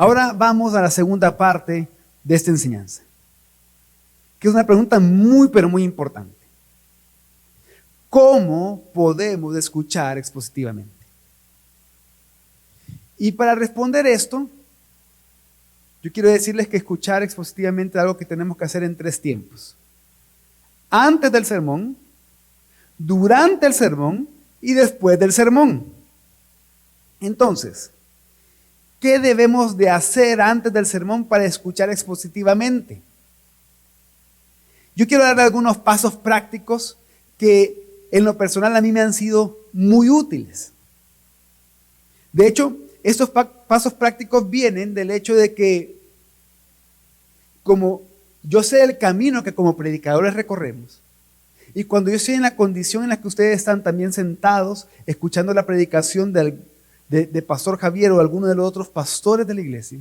Ahora vamos a la segunda parte de esta enseñanza, que es una pregunta muy, pero muy importante. ¿Cómo podemos escuchar expositivamente? Y para responder esto, yo quiero decirles que escuchar expositivamente es algo que tenemos que hacer en 3 tiempos. Antes del sermón, durante el sermón y después del sermón. Entonces, ¿qué debemos de hacer antes del sermón para escuchar expositivamente? Yo quiero darle algunos pasos prácticos que en lo personal a mí me han sido muy útiles. De hecho, estos pasos prácticos vienen del hecho de que, como yo sé el camino que como predicadores recorremos, y cuando yo estoy en la condición en la que ustedes están también sentados, escuchando la predicación de Pastor Javier o alguno de los otros pastores de la iglesia,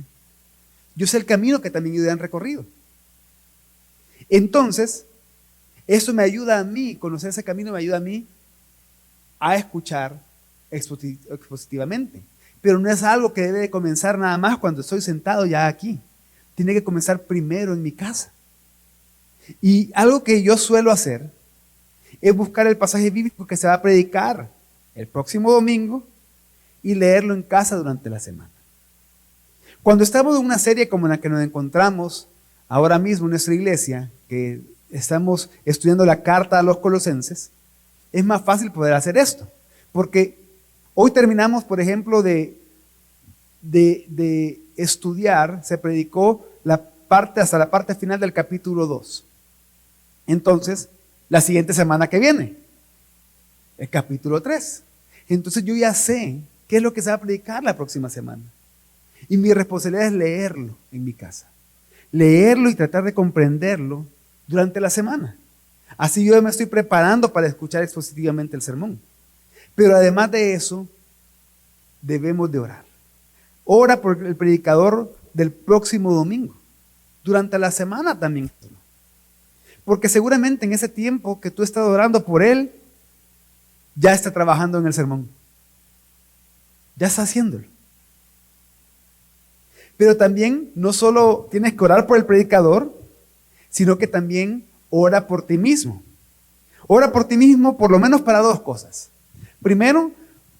yo sé el camino que también ellos han recorrido. Entonces, eso me ayuda a mí, conocer ese camino me ayuda a mí a escuchar expositivamente. Pero no es algo que debe de comenzar nada más cuando estoy sentado ya aquí. Tiene que comenzar primero en mi casa. Y algo que yo suelo hacer es buscar el pasaje bíblico que se va a predicar el próximo domingo y leerlo en casa durante la semana. Cuando estamos en una serie como la que nos encontramos ahora mismo en nuestra iglesia, que estamos estudiando la carta a los Colosenses, es más fácil poder hacer esto. Porque hoy terminamos, por ejemplo, de estudiar, se predicó hasta la parte final del capítulo 2. Entonces, la siguiente semana que viene, el capítulo 3. Entonces yo ya sé qué es lo que se va a predicar la próxima semana. Y mi responsabilidad es leerlo en mi casa. Leerlo y tratar de comprenderlo durante la semana. Así yo me estoy preparando para escuchar expositivamente el sermón. Pero además de eso, debemos de orar. Ora por el predicador del próximo domingo. Durante la semana también. Porque seguramente en ese tiempo que tú estás orando por él, ya está trabajando en el sermón. Ya está haciéndolo. Pero también no solo tienes que orar por el predicador, sino que también ora por ti mismo. Ora por ti mismo por lo menos para 2 cosas. Primero,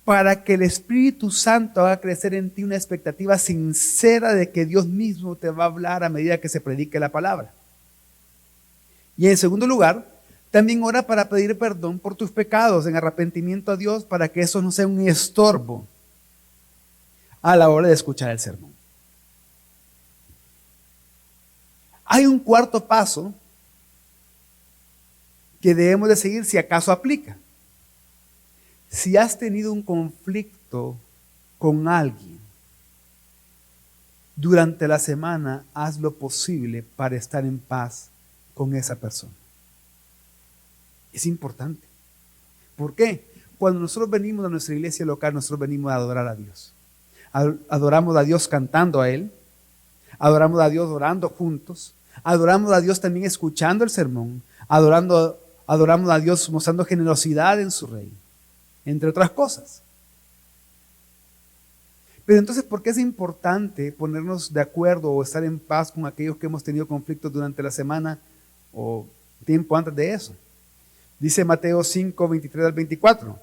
para que el Espíritu Santo haga crecer en ti una expectativa sincera de que Dios mismo te va a hablar a medida que se predique la palabra. Y en segundo lugar, también ora para pedir perdón por tus pecados en arrepentimiento a Dios, para que eso no sea un estorbo a la hora de escuchar el sermón. Hay un cuarto paso que debemos de seguir si acaso aplica. Si has tenido un conflicto con alguien durante la semana, haz lo posible para estar en paz con esa persona. Es importante. ¿Por qué? Cuando nosotros venimos a nuestra iglesia local, nosotros venimos a adorar a Dios. Adoramos a Dios cantando a Él. Adoramos a Dios orando juntos. Adoramos a Dios también escuchando el sermón. Adoramos a Dios mostrando generosidad en su reino, entre otras cosas. Pero entonces, ¿por qué es importante ponernos de acuerdo o estar en paz con aquellos que hemos tenido conflictos durante la semana o tiempo antes de eso? Dice Mateo 5, 23 al 24.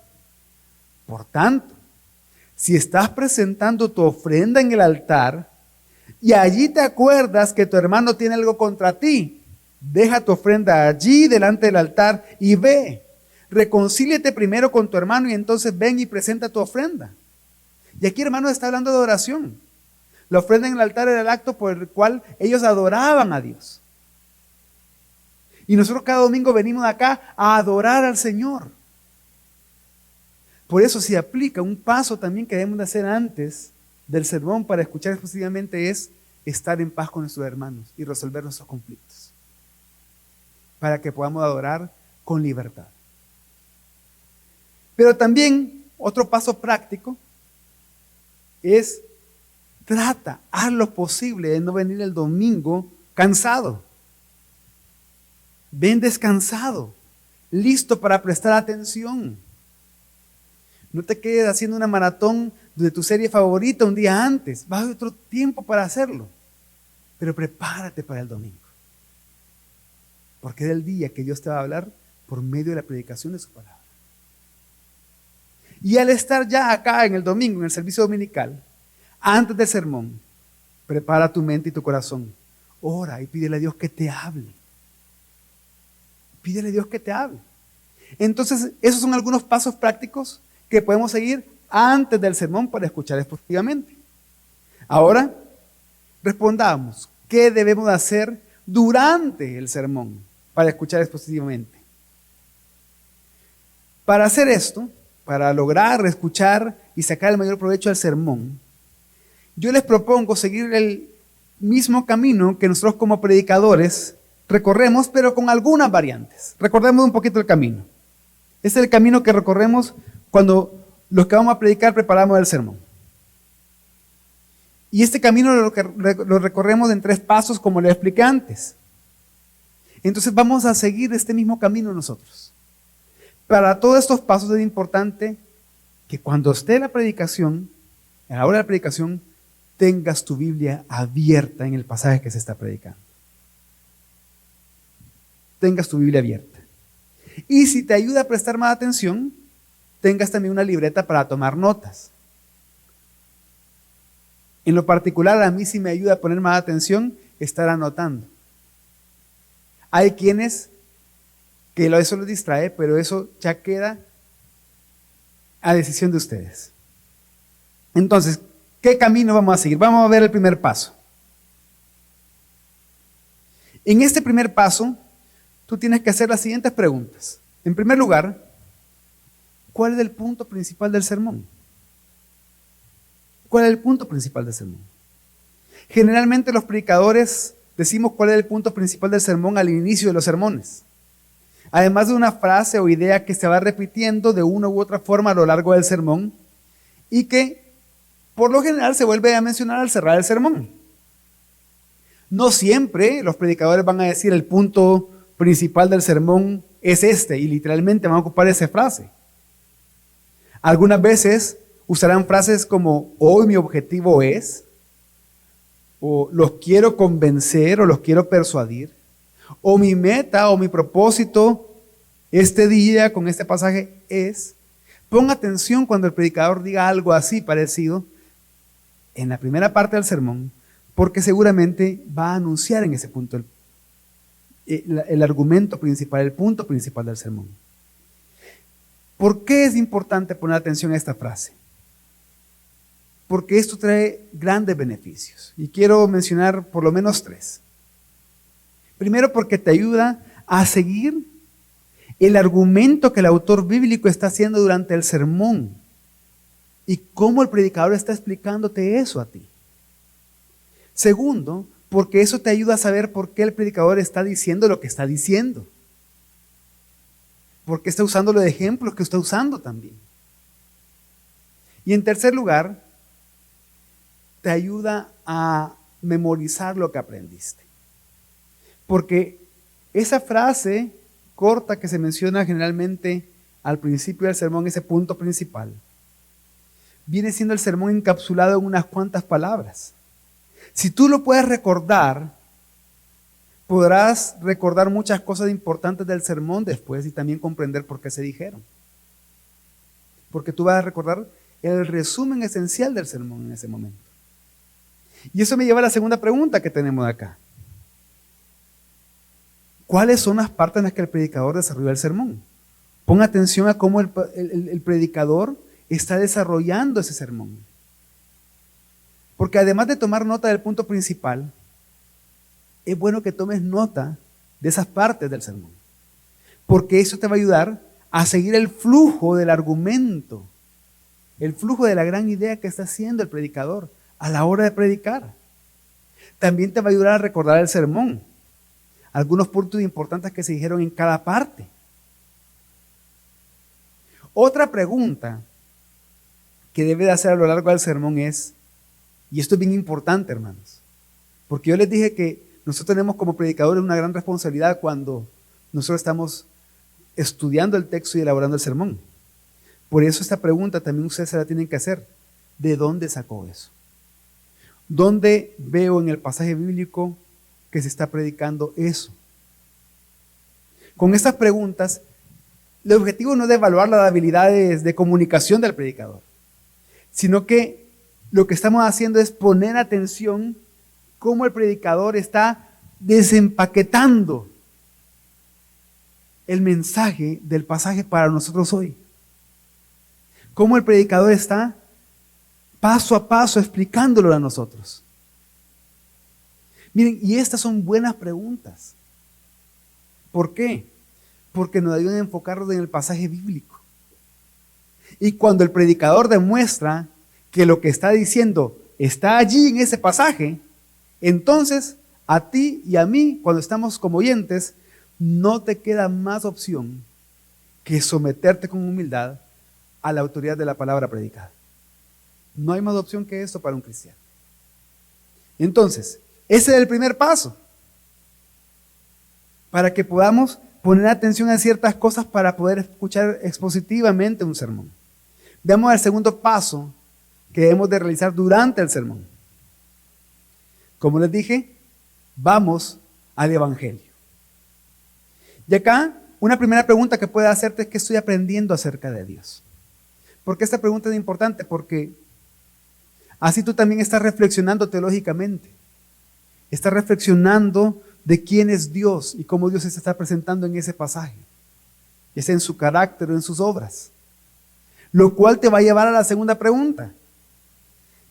Por tanto, si estás presentando tu ofrenda en el altar y allí te acuerdas que tu hermano tiene algo contra ti, deja tu ofrenda allí delante del altar y ve. Reconcíliate primero con tu hermano y entonces ven y presenta tu ofrenda. Y aquí, hermano, está hablando de oración. La ofrenda en el altar era el acto por el cual ellos adoraban a Dios. Y nosotros cada domingo venimos acá a adorar al Señor. Por eso se aplica un paso también que debemos de hacer antes del sermón para escuchar exclusivamente es estar en paz con nuestros hermanos y resolver nuestros conflictos. Para que podamos adorar con libertad. Pero también otro paso práctico es haz lo posible de no venir el domingo cansado. Ven descansado, listo para prestar atención. No te quedes haciendo una maratón de tu serie favorita un día antes. Va a haber otro tiempo para hacerlo. Pero prepárate para el domingo. Porque es el día que Dios te va a hablar por medio de la predicación de su palabra. Y al estar ya acá en el domingo, en el servicio dominical, antes del sermón, prepara tu mente y tu corazón. Ora y pídele a Dios que te hable. Pídele a Dios que te hable. Entonces, esos son algunos pasos prácticos que podemos seguir antes del sermón para escuchar expositivamente. Ahora, respondamos, ¿qué debemos hacer durante el sermón para escuchar expositivamente? Para hacer esto, para lograr escuchar y sacar el mayor provecho del sermón, yo les propongo seguir el mismo camino que nosotros como predicadores recorremos, pero con algunas variantes. Recordemos un poquito el camino. Este es el camino que recorremos cuando los que vamos a predicar preparamos el sermón. Y este camino lo recorremos en 3 pasos, como les expliqué antes. Entonces vamos a seguir este mismo camino nosotros. Para todos estos pasos es importante que cuando esté la predicación, a la hora de la predicación, tengas tu Biblia abierta en el pasaje que se está predicando. Tengas tu Biblia abierta. Y si te ayuda a prestar más atención, tengas también una libreta para tomar notas. En lo particular, a mí sí me ayuda a poner más atención estar anotando. Hay quienes que eso los distrae, pero eso ya queda a decisión de ustedes. Entonces, ¿qué camino vamos a seguir? Vamos a ver el primer paso. En este primer paso, tú tienes que hacer las siguientes preguntas. En primer lugar, ¿cuál es el punto principal del sermón? ¿Cuál es el punto principal del sermón? Generalmente los predicadores decimos cuál es el punto principal del sermón al inicio de los sermones. Además de una frase o idea que se va repitiendo de una u otra forma a lo largo del sermón y que por lo general se vuelve a mencionar al cerrar el sermón. No siempre los predicadores van a decir el punto principal del sermón es este y literalmente van a ocupar esa frase. Algunas veces usarán frases como hoy mi objetivo es, o los quiero convencer o los quiero persuadir, o mi meta o mi propósito este día con este pasaje es. Ponga atención cuando el predicador diga algo así parecido en la primera parte del sermón, porque seguramente va a anunciar en ese punto el argumento principal, el punto principal del sermón. ¿Por qué es importante poner atención a esta frase? Porque esto trae grandes beneficios y quiero mencionar por lo menos 3. Primero, porque te ayuda a seguir el argumento que el autor bíblico está haciendo durante el sermón y cómo el predicador está explicándote eso a ti. Segundo, porque eso te ayuda a saber por qué el predicador está diciendo lo que está diciendo. Porque está usando los ejemplos que está usando también. Y en tercer lugar, te ayuda a memorizar lo que aprendiste. Porque esa frase corta que se menciona generalmente al principio del sermón, ese punto principal, viene siendo el sermón encapsulado en unas cuantas palabras. Si tú lo puedes recordar, podrás recordar muchas cosas importantes del sermón después y también comprender por qué se dijeron. Porque tú vas a recordar el resumen esencial del sermón en ese momento. Y eso me lleva a la segunda pregunta que tenemos acá. ¿Cuáles son las partes en las que el predicador desarrolla el sermón? Pon atención a cómo el predicador está desarrollando ese sermón. Porque además de tomar nota del punto principal, es bueno que tomes nota de esas partes del sermón. Porque eso te va a ayudar a seguir el flujo del argumento, el flujo de la gran idea que está haciendo el predicador a la hora de predicar. También te va a ayudar a recordar el sermón, algunos puntos importantes que se dijeron en cada parte. Otra pregunta que debe de hacer a lo largo del sermón es, y esto es bien importante, hermanos, porque yo les dije que nosotros tenemos como predicadores una gran responsabilidad cuando nosotros estamos estudiando el texto y elaborando el sermón. Por eso esta pregunta también ustedes se la tienen que hacer. ¿De dónde sacó eso? ¿Dónde veo en el pasaje bíblico que se está predicando eso? Con estas preguntas, el objetivo no es de evaluar las habilidades de comunicación del predicador, sino que lo que estamos haciendo es poner atención cómo el predicador está desempaquetando el mensaje del pasaje para nosotros hoy. Cómo el predicador está paso a paso explicándolo a nosotros. Miren, y estas son buenas preguntas. ¿Por qué? Porque nos ayudan a enfocarnos en el pasaje bíblico. Y cuando el predicador demuestra que lo que está diciendo está allí en ese pasaje, entonces a ti y a mí, cuando estamos como oyentes, no te queda más opción que someterte con humildad a la autoridad de la palabra predicada. No hay más opción que esto para un cristiano. Entonces, ese es el primer paso, para que podamos poner atención a ciertas cosas para poder escuchar expositivamente un sermón. Veamos el segundo paso que debemos de realizar durante el sermón. Como les dije, vamos al Evangelio. Y acá, una primera pregunta que puedes hacerte es: ¿qué estoy aprendiendo acerca de Dios? ¿Por qué esta pregunta es importante? Porque así tú también estás reflexionando teológicamente. Estás reflexionando de quién es Dios y cómo Dios se está presentando en ese pasaje, ya sea en su carácter o en sus obras. Lo cual te va a llevar a la segunda pregunta: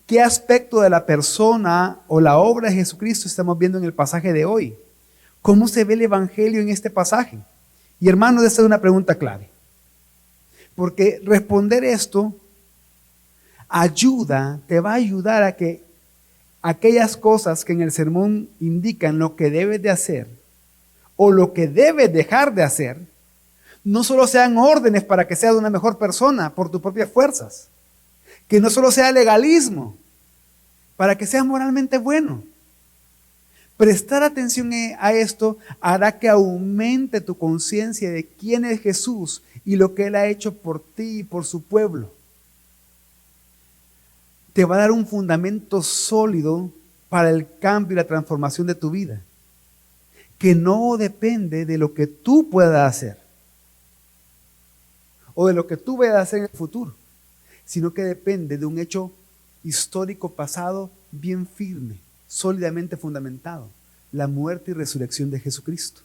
¿qué aspecto de la persona o la obra de Jesucristo estamos viendo en el pasaje de hoy? ¿Cómo se ve el Evangelio en este pasaje? Y hermanos, esta es una pregunta clave, porque responder esto te va a ayudar a que aquellas cosas que en el sermón indican lo que debes de hacer o lo que debes dejar de hacer, no solo sean órdenes para que seas una mejor persona por tus propias fuerzas, que no solo sea legalismo para que seas moralmente bueno. Prestar atención a esto hará que aumente tu conciencia de quién es Jesús y lo que Él ha hecho por ti y por su pueblo. Te va a dar un fundamento sólido para el cambio y la transformación de tu vida, que no depende de lo que tú puedas hacer o de lo que tú vayas a hacer en el futuro, sino que depende de un hecho histórico pasado bien firme, sólidamente fundamentado: la muerte y resurrección de Jesucristo.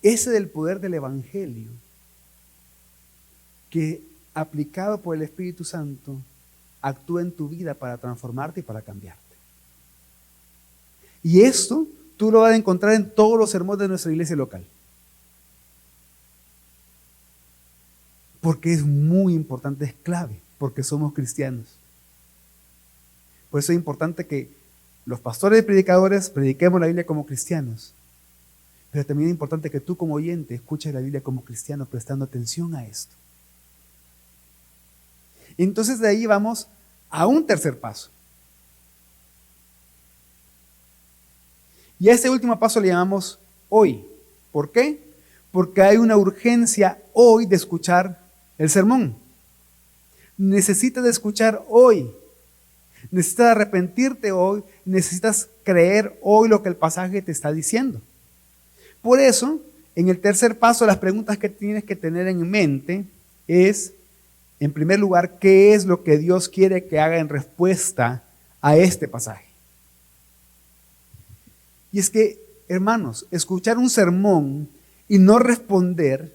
Ese es el poder del Evangelio que, aplicado por el Espíritu Santo, actúa en tu vida para transformarte y para cambiarte. Y esto tú lo vas a encontrar en todos los sermones de nuestra iglesia local. Porque es muy importante, es clave, porque somos cristianos. Por eso es importante que los pastores y predicadores prediquemos la Biblia como cristianos. Pero también es importante que tú como oyente escuches la Biblia como cristiano, prestando atención a esto. Entonces de ahí vamos a un tercer paso. Y a este último paso le llamamos hoy. ¿Por qué? Porque hay una urgencia hoy de escuchar el sermón. Necesitas de escuchar hoy. Necesitas arrepentirte hoy. Necesitas creer hoy lo que el pasaje te está diciendo. Por eso, en el tercer paso, las preguntas que tienes que tener en mente es: en primer lugar, ¿qué es lo que Dios quiere que haga en respuesta a este pasaje? Y es que, hermanos, escuchar un sermón y no responder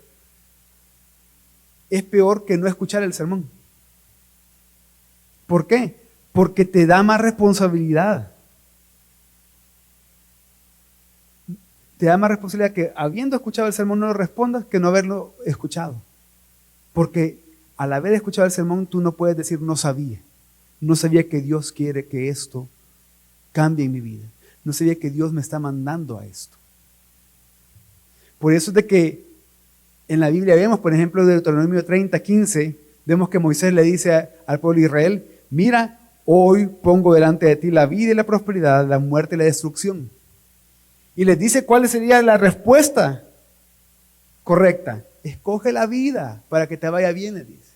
es peor que no escuchar el sermón. ¿Por qué? Porque te da más responsabilidad. Te da más responsabilidad que, habiendo escuchado el sermón, no lo respondas, que no haberlo escuchado. Porque al haber escuchado el sermón, tú no puedes decir no sabía. No sabía que Dios quiere que esto cambie en mi vida. No sabía que Dios me está mandando a esto. Por eso es de que en la Biblia vemos, por ejemplo, en Deuteronomio 30:15, vemos que Moisés le dice al pueblo de Israel: mira, hoy pongo delante de ti la vida y la prosperidad, la muerte y la destrucción. Y les dice cuál sería la respuesta correcta. Escoge la vida para que te vaya bien, les dice.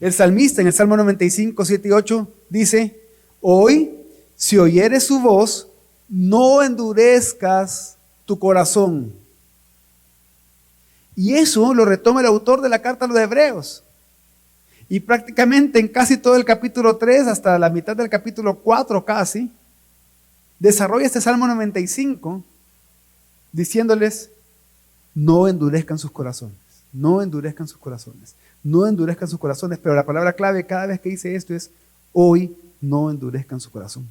El salmista en el Salmo 95, 7 y 8 dice: hoy, si oyeres su voz, no endurezcas tu corazón. Y eso lo retoma el autor de la carta a los Hebreos. Y prácticamente en casi todo el capítulo 3, hasta la mitad del capítulo 4 casi, desarrolla este Salmo 95 diciéndoles: no endurezcan sus corazones, no endurezcan sus corazones, no endurezcan sus corazones. Pero la palabra clave cada vez que dice esto es: hoy no endurezcan su corazón.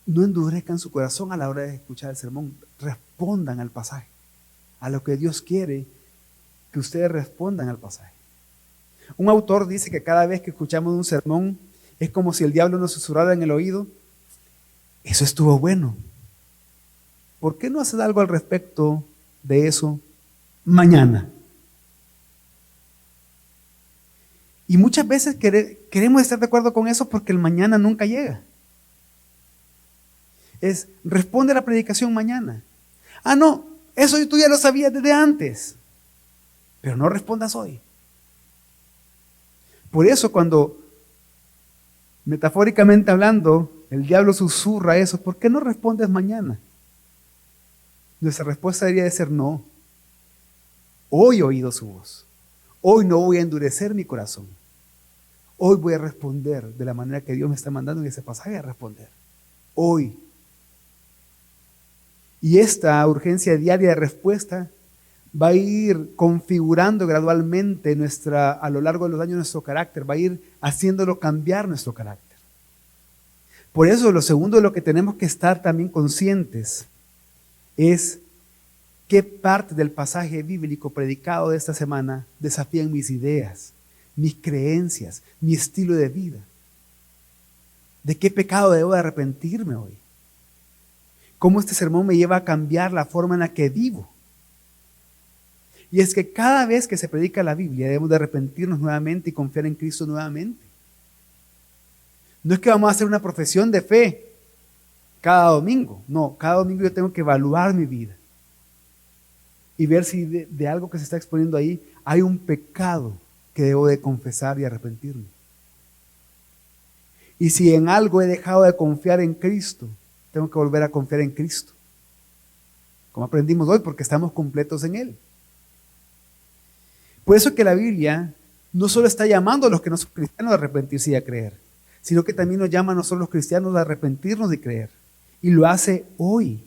No endurezcan su corazón a la hora de escuchar el sermón. Respondan al pasaje, a lo que Dios quiere que ustedes respondan al pasaje. Un autor dice que cada vez que escuchamos un sermón es como si el diablo nos susurrara en el oído: eso estuvo bueno. ¿Por qué no haces algo al respecto de eso mañana? Y muchas veces queremos estar de acuerdo con eso porque el mañana nunca llega. Es: responde a la predicación mañana. Ah, no, eso tú ya lo sabías desde antes, pero no respondas hoy. Por eso cuando, metafóricamente hablando, el diablo susurra eso: ¿por qué no respondes mañana? Nuestra respuesta debería de ser: no. Hoy he oído su voz. Hoy no voy a endurecer mi corazón. Hoy voy a responder de la manera que Dios me está mandando en ese pasaje a responder. Hoy. Y esta urgencia diaria de respuesta va a ir configurando gradualmente a lo largo de los años nuestro carácter, va a ir haciéndolo cambiar nuestro carácter. Por eso lo segundo de lo que tenemos que estar también conscientes es qué parte del pasaje bíblico predicado de esta semana desafían mis ideas, mis creencias, mi estilo de vida. ¿De qué pecado debo de arrepentirme hoy? ¿Cómo este sermón me lleva a cambiar la forma en la que vivo? Y es que cada vez que se predica la Biblia debemos de arrepentirnos nuevamente y confiar en Cristo nuevamente. No es que vamos a hacer una profesión de fe cada domingo. No, cada domingo yo tengo que evaluar mi vida y ver si de algo que se está exponiendo ahí hay un pecado que debo de confesar y arrepentirme. Y si en algo he dejado de confiar en Cristo, tengo que volver a confiar en Cristo, como aprendimos hoy, porque estamos completos en Él. Por eso que la Biblia no solo está llamando a los que no son cristianos a arrepentirse y a creer, sino que también nos llama a nosotros los cristianos a arrepentirnos y creer. Y lo hace hoy.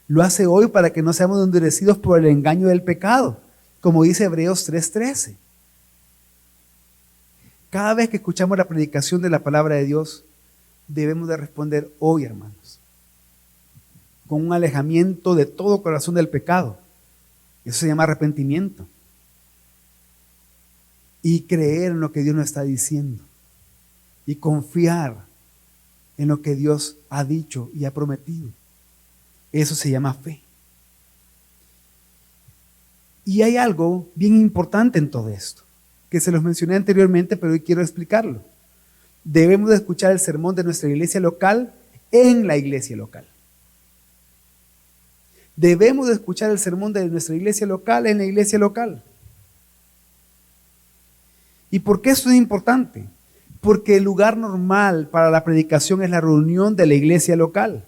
Lo hace hoy para que no seamos endurecidos por el engaño del pecado, como dice Hebreos 3:13. Cada vez que escuchamos la predicación de la palabra de Dios, debemos de responder hoy, hermanos, con un alejamiento de todo corazón del pecado. Eso se llama arrepentimiento. Y creer en lo que Dios nos está diciendo. Y confiar en lo que Dios ha dicho y ha prometido. Eso se llama fe. Y hay algo bien importante en todo esto, que se los mencioné anteriormente, pero hoy quiero explicarlo. Debemos de escuchar el sermón de nuestra iglesia local en la iglesia local. Debemos de escuchar el sermón de nuestra iglesia local en la iglesia local. ¿Y por qué esto es importante? Porque el lugar normal para la predicación es la reunión de la iglesia local.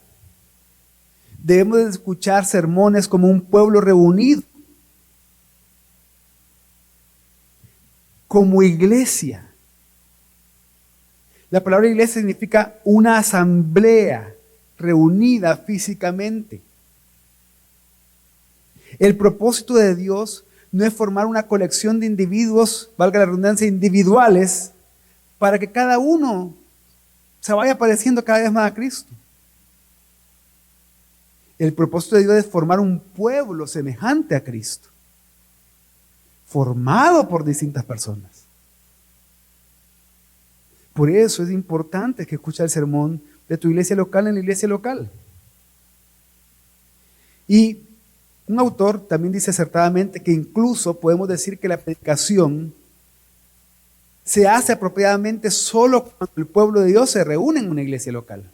Debemos de escuchar sermones como un pueblo reunido, como iglesia. La palabra iglesia significa una asamblea reunida físicamente. El propósito de Dios no es formar una colección de individuos, valga la redundancia, individuales, para que cada uno se vaya pareciendo cada vez más a Cristo. El propósito de Dios es formar un pueblo semejante a Cristo, formado por distintas personas. Por eso es importante que escuches el sermón de tu iglesia local en la iglesia local. Y un autor también dice acertadamente que incluso podemos decir que la predicación se hace apropiadamente solo cuando el pueblo de Dios se reúne en una iglesia local.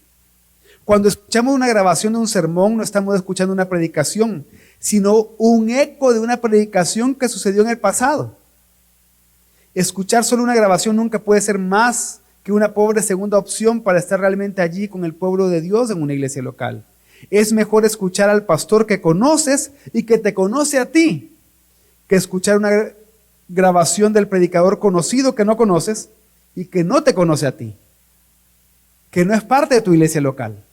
Cuando escuchamos una grabación de un sermón, no estamos escuchando una predicación, sino un eco de una predicación que sucedió en el pasado. Escuchar solo una grabación nunca puede ser más que una pobre segunda opción para estar realmente allí con el pueblo de Dios en una iglesia local. Es mejor escuchar al pastor que conoces y que te conoce a ti, que escuchar una grabación del predicador conocido que no conoces y que no te conoce a ti, que no es parte de tu iglesia local,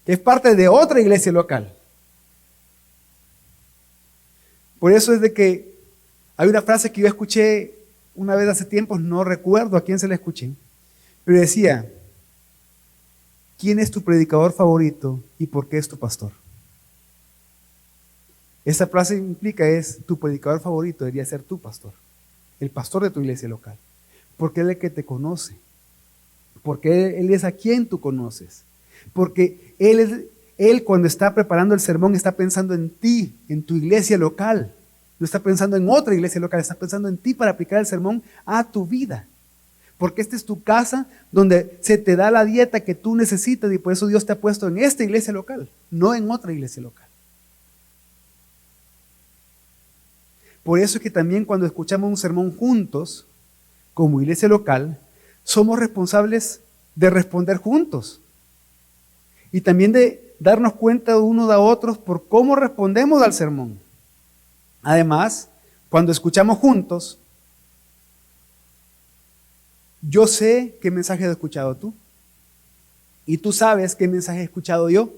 que es parte de otra iglesia local. Por eso es de que hay una frase que yo escuché una vez hace tiempo, no recuerdo a quién se la escuché, pero decía: ¿quién es tu predicador favorito y por qué es tu pastor? Esa frase implica tu predicador favorito debería ser tu pastor, el pastor de tu iglesia local, porque él es el que te conoce, porque él es a quien tú conoces, porque él cuando está preparando el sermón está pensando en ti, en tu iglesia local. No está pensando en otra iglesia local, está pensando en ti para aplicar el sermón a tu vida. Porque esta es tu casa donde se te da la dieta que tú necesitas y por eso Dios te ha puesto en esta iglesia local, no en otra iglesia local. Por eso es que también cuando escuchamos un sermón juntos, como iglesia local, somos responsables de responder juntos. Y también de darnos cuenta unos a otros por cómo respondemos al sermón. Además, cuando escuchamos juntos, yo sé qué mensaje has escuchado tú. Y tú sabes qué mensaje he escuchado yo.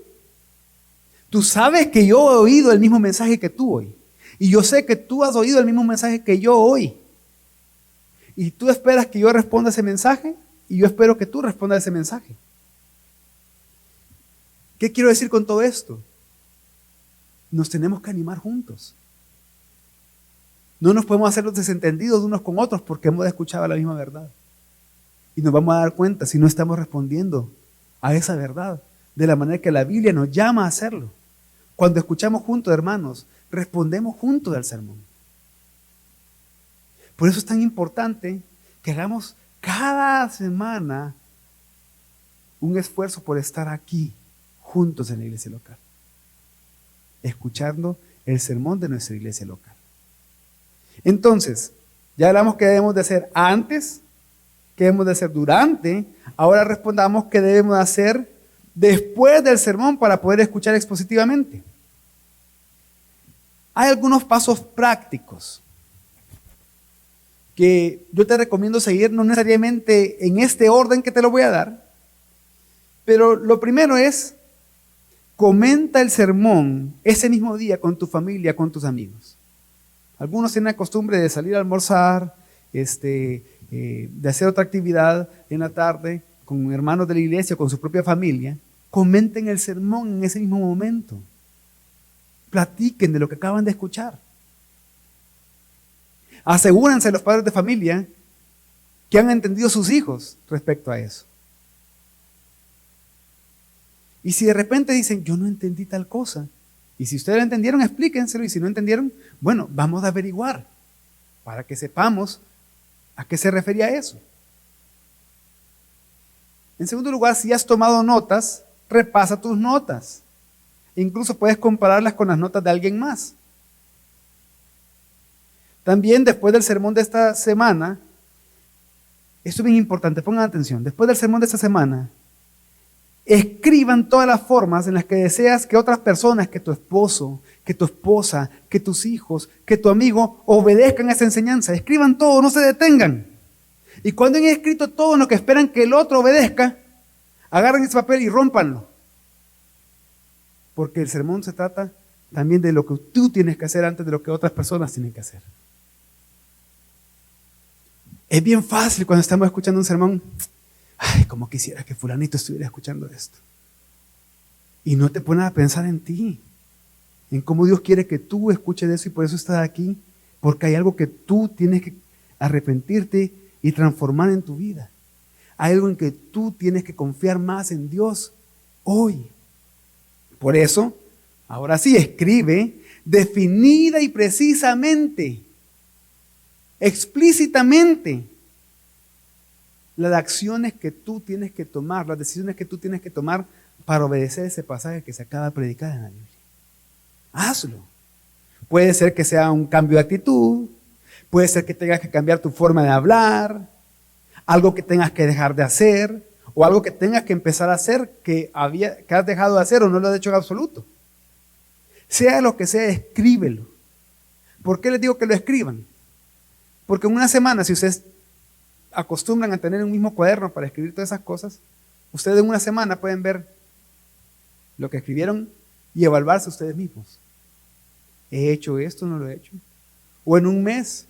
Tú sabes que yo he oído el mismo mensaje que tú hoy. Y yo sé que tú has oído el mismo mensaje que yo hoy. Y tú esperas que yo responda ese mensaje y yo espero que tú respondas ese mensaje. ¿Qué quiero decir con todo esto? Nos tenemos que animar juntos. No nos podemos hacer los desentendidos unos con otros porque hemos escuchado la misma verdad. Y nos vamos a dar cuenta si no estamos respondiendo a esa verdad de la manera que la Biblia nos llama a hacerlo. Cuando escuchamos juntos, hermanos, respondemos juntos al sermón. Por eso es tan importante que hagamos cada semana un esfuerzo por estar aquí juntos en la iglesia local, escuchando el sermón de nuestra iglesia local. Entonces, ya hablamos qué debemos de hacer antes, qué debemos de hacer durante, ahora respondamos qué debemos de hacer después del sermón para poder escuchar expositivamente. Hay algunos pasos prácticos que yo te recomiendo seguir, no necesariamente en este orden que te lo voy a dar, pero lo primero es: comenta el sermón ese mismo día con tu familia, con tus amigos. Algunos tienen la costumbre de salir a almorzar, de hacer otra actividad en la tarde con hermanos de la iglesia, con su propia familia. Comenten el sermón en ese mismo momento. Platiquen de lo que acaban de escuchar. Asegúrense los padres de familia que han entendido sus hijos respecto a eso. Y si de repente dicen, yo no entendí tal cosa, y si ustedes lo entendieron, explíquenselo, y si no entendieron, bueno, vamos a averiguar para que sepamos a qué se refería eso. En segundo lugar, si has tomado notas, repasa tus notas. Incluso puedes compararlas con las notas de alguien más. También después del sermón de esta semana, esto es bien importante, pongan atención, después del sermón de esta semana, escriban todas las formas en las que deseas que otras personas, que tu esposo, que tu esposa, que tus hijos, que tu amigo obedezcan a esa enseñanza. Escriban todo, no se detengan. Y cuando han escrito todo en lo que esperan que el otro obedezca, agarren ese papel y rómpanlo. Porque el sermón se trata también de lo que tú tienes que hacer antes de lo que otras personas tienen que hacer. Es bien fácil cuando estamos escuchando un sermón: ay, como quisiera que fulanito estuviera escuchando esto. Y no te pones a pensar en ti, en cómo Dios quiere que tú escuches eso y por eso estás aquí, porque hay algo que tú tienes que arrepentirte y transformar en tu vida. Hay algo en que tú tienes que confiar más en Dios hoy. Por eso, ahora sí, escribe definida y precisamente, explícitamente, las acciones que tú tienes que tomar, las decisiones que tú tienes que tomar para obedecer ese pasaje que se acaba de predicar en la Biblia. hazlo. Puede ser que sea un cambio de actitud, puede ser que tengas que cambiar tu forma de hablar, algo que tengas que dejar de hacer, o algo que tengas que empezar a hacer que has dejado de hacer o no lo has hecho en absoluto. Sea lo que sea, escríbelo. ¿Por qué les digo que lo escriban? Porque en una semana, si ustedes acostumbran a tener un mismo cuaderno para escribir todas esas cosas, ustedes en una semana pueden ver lo que escribieron y evaluarse ustedes mismos. ¿He hecho esto o no lo he hecho? O en un mes,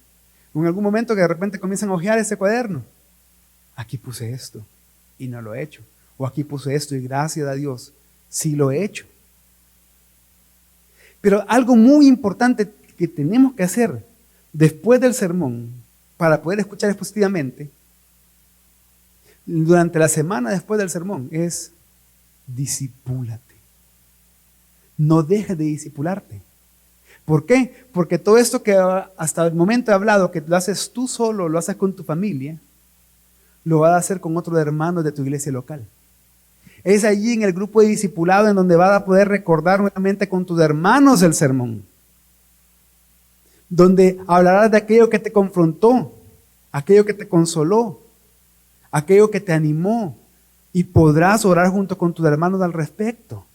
o en algún momento que de repente comienzan a hojear ese cuaderno. Aquí puse esto y no lo he hecho. O aquí puse esto y gracias a Dios sí lo he hecho. Pero algo muy importante que tenemos que hacer después del sermón para poder escuchar expositivamente durante la semana después del sermón es discipúlate. No dejes de discipularte. ¿Por qué? Porque todo esto que hasta el momento he hablado, que lo haces tú solo, lo haces con tu familia, lo vas a hacer con otros hermanos de tu iglesia local. Es allí en el grupo de discipulado en donde vas a poder recordar nuevamente con tus hermanos el sermón. Donde hablarás de aquello que te confrontó, aquello que te consoló, aquello que te animó, y podrás orar junto con tus hermanos al respecto.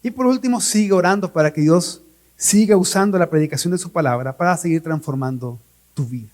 Y por último, sigue orando para que Dios siga usando la predicación de su palabra para seguir transformando tu vida.